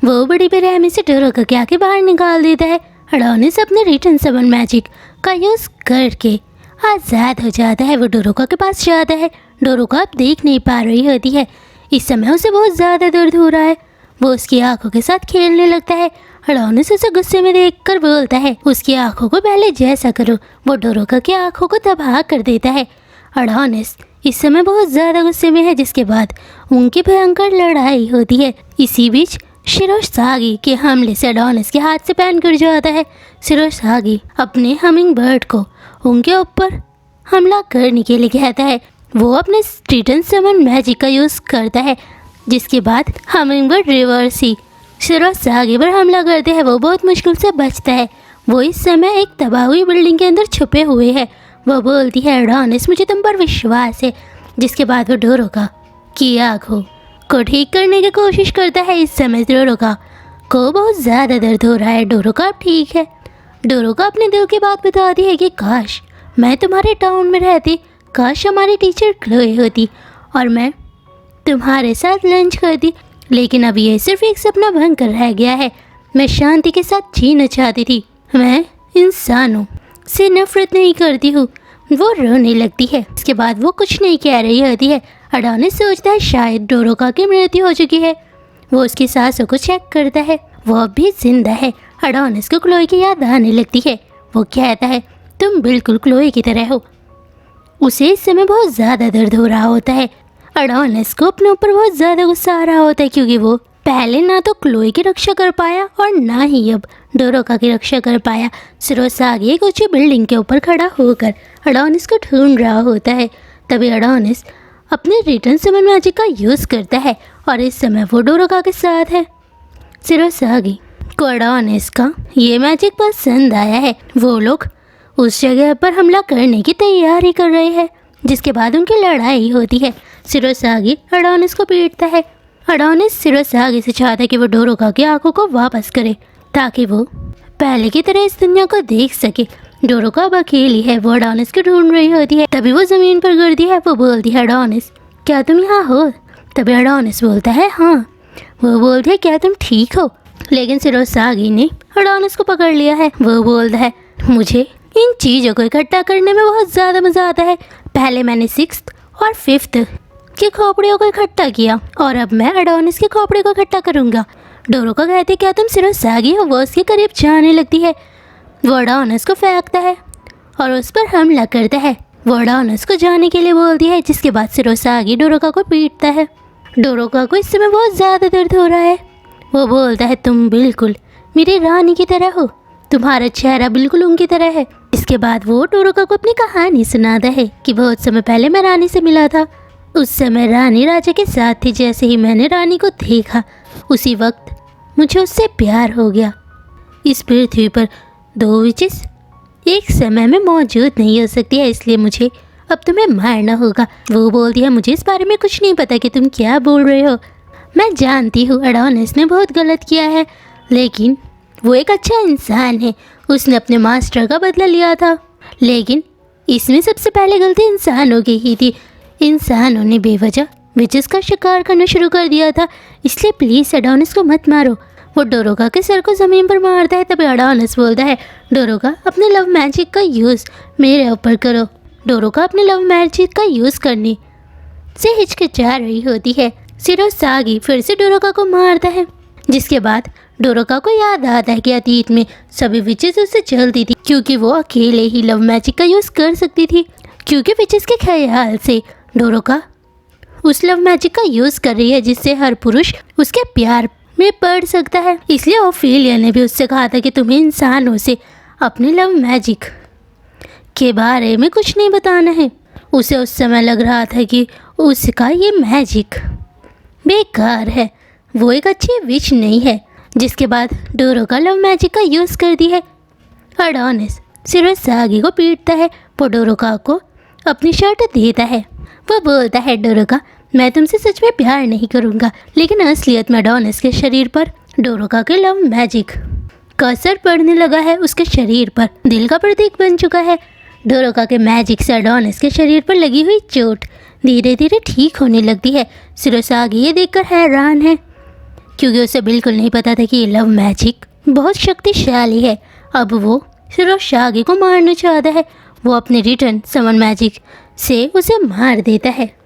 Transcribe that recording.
वो बड़ी बेरहमी से डोरोका के आगे बाहर निकाल देता है। एडोनिस अपने रिटर्न समन मैजिक का यूज़ करके आज़ाद हो जाता है। वो डोरोका के पास जाता है। डोरोका अब देख नहीं पा रही होती है। इस समय उसे बहुत ज़्यादा दर्द हो रहा है। वो उसकी आंखों के साथ खेलने लगता है। एडोनिस उसे गुस्से में देखकर बोलता है, उसकी आंखों को पहले जैसा करो। वो डोरोका की आंखों को तबाह कर देता है। एडोनिस इस समय बहुत ज़्यादा गुस्से में है, जिसके बाद उनकी भयंकर लड़ाई होती है। इसी बीच शिरोसागी के हमले से एडोनिस के हाथ से पैन गिर जाता है। शिरोसागी अपने हमिंग बर्ड को उनके ऊपर हमला करने के लिए कहता है। वो अपने रिटर्न समन मैजिक का यूज़ करता है, जिसके बाद हमिंग बर्ड रिवर्स ही शिरोसागी पर हमला करते हैं। वो बहुत मुश्किल से बचता है। वो इस समय एक तबाह हुई बिल्डिंग के अंदर छुपे हुए हैं। वो बोलती है, एडोनिस मुझे तुम पर विश्वास है। जिसके बाद वो डोरोका की आंखों को ठीक करने की कोशिश करता है। इस समय डोरोका को बहुत ज़्यादा दर्द हो रहा है। डोरोका अब ठीक है। डोरोका अपने दिल की बात बताती है कि काश मैं तुम्हारे टाउन में रहती, काश हमारी टीचर क्लोए होती और मैं तुम्हारे साथ लंच करती, लेकिन अब ये सिर्फ एक सपना बन कर रह गया है। मैं शांति के साथ जीना चाहती थी। मैं इंसानों से नफरत नहीं करती हूँ। वो रोने लगती है। इसके बाद वो कुछ नहीं कह रही होती है। एडोनिस सोचता है शायद डोरोका की मृत्यु हो चुकी है। वो उसकी सांसों को चेक करता है। वो अब भी जिंदा है। एडोनिस को क्लोए की याद आने लगती है। वो कहता है, तुम बिल्कुल क्लोए की तरह हो। उसे इस समय बहुत ज़्यादा दर्द हो रहा होता है। एडोनिस को अपने ऊपर बहुत ज़्यादा गुस्सा आ रहा होता है, क्योंकि वो पहले ना तो क्लोए की रक्षा कर पाया और ना ही अब डोरोका की रक्षा कर पाया। शिरोसागी एक ऊंची बिल्डिंग के ऊपर खड़ा होकर एडोनिस को ढूंढ रहा होता है। तभी एडोनिस अपने रिटर्न समन मैजिक का यूज़ करता है और इस समय वो डोरोका के साथ है। शिरोसागी को एडोनिस का ये मैजिक पसंद आया है। वो लोग उस जगह पर हमला करने की तैयारी कर रहे हैं, जिसके बाद उनकी लड़ाई होती है। शिरोसागी एडोनिस को पीटता है। एडोनिस शिरोसागी से चाहता है कि वो डोरोका की आंखों को वापस करे, ताकि वो पहले की तरह इस दुनिया को देख सके। डोरोका अब अकेली है। वो एडोनिस को ढूंढ रही होती है। तभी वो ज़मीन पर गिरती है। वो बोलती है, एडोनिस क्या तुम यहाँ हो? तभी एडोनिस बोलता है, हाँ। वो बोलती है, क्या तुम ठीक हो? लेकिन शिरोसागी ने एडोनिस को पकड़ लिया है। वो बोलता है, मुझे इन चीज़ों को इकट्ठा करने में बहुत ज़्यादा मज़ा आता है। पहले मैंने 6th और 5th के खोपड़ियों को इकट्ठा किया और अब मैं एडोनिस के खोपड़े को इकट्ठा करूँगा। डोरोका कहती, क्या तुम शिरोसागी हो? वो उसके करीब जाने लगती है। वो एडोनिस को फेंकता है और उस पर हमला करता है। वो एडोनिस को जाने के लिए बोलती है, जिसके बाद शिरोसागी डोरोका को पीटता है। डोरोका को इस समय बहुत ज़्यादा दर्द हो रहा है। वो बोलता है, तुम बिल्कुल मेरी रानी की तरह हो। तुम्हारा चेहरा बिल्कुल उनकी तरह है। इसके बाद वो डोरोका को अपनी कहानी सुनाता है कि बहुत समय पहले मैं रानी से मिला था। उस समय रानी राजा के साथ थी। जैसे ही मैंने रानी को देखा, उसी वक्त मुझे उससे प्यार हो गया। इस पृथ्वी पर 2 विचेस एक समय में मौजूद नहीं हो सकती है, इसलिए मुझे अब तुम्हें मारना होगा। वो बोलती है, मुझे इस बारे में कुछ नहीं पता कि तुम क्या बोल रहे हो। मैं जानती हूँ एडोनिस ने बहुत गलत किया है, लेकिन वो एक अच्छा इंसान है। उसने अपने मास्टर का बदला लिया था, लेकिन इसमें सबसे पहले गलती इंसानों की ही थी। इंसानों ने बेवजह विचेस का शिकार करना शुरू कर दिया था। इसलिए प्लीज़ एडोनिस को मत मारो। वो डोरोका के सर को ज़मीन पर मारता है। तभी एडोनिस बोलता है, डोरोका अपने लव मैजिक का यूज़ मेरे ऊपर करो। डोरोका अपने लव मैजिक का यूज़ करने से हिचकिचा रही होती है। शिरोसागी फिर से डोरोका को मारता है, जिसके बाद डोरोका को याद आता है कि अतीत में सभी विचेस उससे चलती थी, क्योंकि वो अकेले ही लव मैजिक का यूज़ कर सकती थी। क्योंकि विचेस के ख्याल से डोरोका उस लव मैजिक का यूज़ कर रही है जिससे हर पुरुष उसके प्यार में पड़ सकता है। इसलिए ओफेलिया ने भी उससे कहा था कि तुम्हें इंसानों से अपने लव मैजिक के बारे में कुछ नहीं बताना है। उसे उस समय लग रहा था कि उसका ये मैजिक बेकार है, वो एक अच्छी विच नहीं है। जिसके बाद डोरोका लव मैजिक का यूज़ करती है। एडोनिस शिरोसागी को पीटता है। वो डोरोका को अपनी शर्ट देता है। वो बोलता है, डोरोका मैं तुमसे सच में प्यार नहीं करूँगा, लेकिन असलियत में एडोनिस के शरीर पर डोरोका के लव मैजिक का असर पड़ने लगा है। उसके शरीर पर दिल का प्रतीक बन चुका है। डोरोका के मैजिक से एडोनिस के शरीर पर लगी हुई चोट धीरे धीरे ठीक होने लगती है। शिरोसागी ये देखकर हैरान है क्योंकि उसे बिल्कुल नहीं पता था कि ये लव मैजिक बहुत शक्तिशाली है। अब वो हिरोशिगे को मारना चाहता है। वो अपने रिटर्न समन मैजिक से उसे मार देता है।